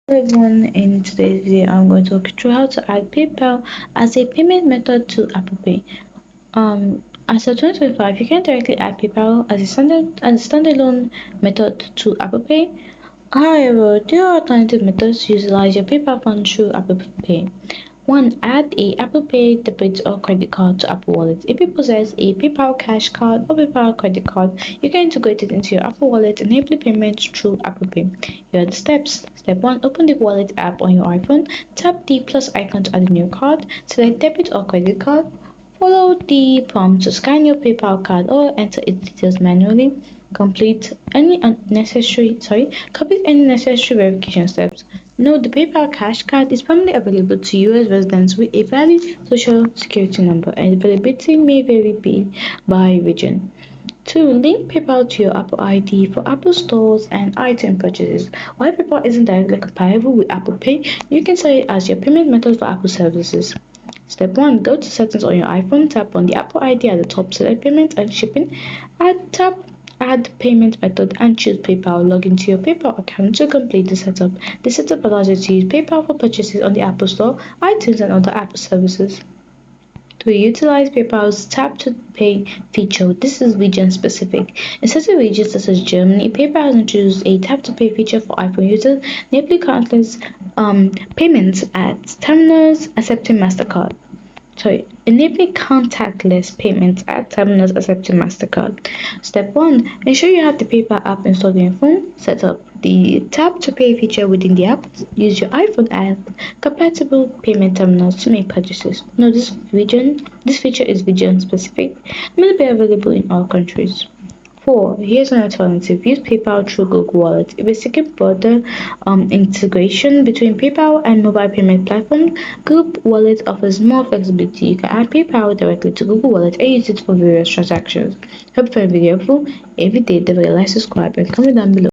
Hello everyone, in today's video I'm going to walk you through how to add PayPal as a payment method to Apple Pay. As of 2025, you can directly add PayPal as a standalone method to Apple Pay. However, there are alternative methods to utilize your PayPal funds through Apple Pay. 1. Add a Apple Pay debit or credit card to Apple Wallet. If you possess a PayPal cash card or PayPal credit card, you can integrate it into your Apple Wallet, enabling payments through Apple Pay. Here are the steps. Step 1. Open the Wallet app on your iPhone. Tap the plus icon to add a new card. Select debit or credit card. Follow the prompt to scan your PayPal card or enter its details manually. Complete any necessary verification steps. Note the PayPal cash card is primarily available to US residents with a valid social security number, and availability may vary by region. 2. Link PayPal to your Apple ID for Apple stores and item purchases. While PayPal isn't directly compatible with Apple Pay, you can set it as your payment method for Apple services. Step 1. Go to Settings on your iPhone, tap on the Apple ID at the top, select Payment and Shipping, tap Add Payment Method and choose PayPal. Log into your PayPal account to complete the setup. The setup allows you to use PayPal for purchases on the Apple Store, iTunes, and other Apple services. 3. Utilize PayPal's Tap to Pay feature. This is region specific. In certain regions such as Germany, PayPal has introduced a Tap to Pay feature for iPhone users, enabling countless payments at terminals accepting MasterCard. Enabling contactless payments at terminals accepting MasterCard. Step 1. Ensure you have the PayPal app installed on your phone. Set up the Tap to Pay feature within the app. Use your iPhone app compatible payment terminals to make purchases. Note this feature is region specific and will be available in all countries. 4. Here's an alternative. Use PayPal through Google Wallet. If you're seeking further integration between PayPal and mobile payment platforms, Google Wallet offers more flexibility. You can add PayPal directly to Google Wallet and use it for various transactions. Hope you find the video helpful. If you did, then like, subscribe, and comment down below.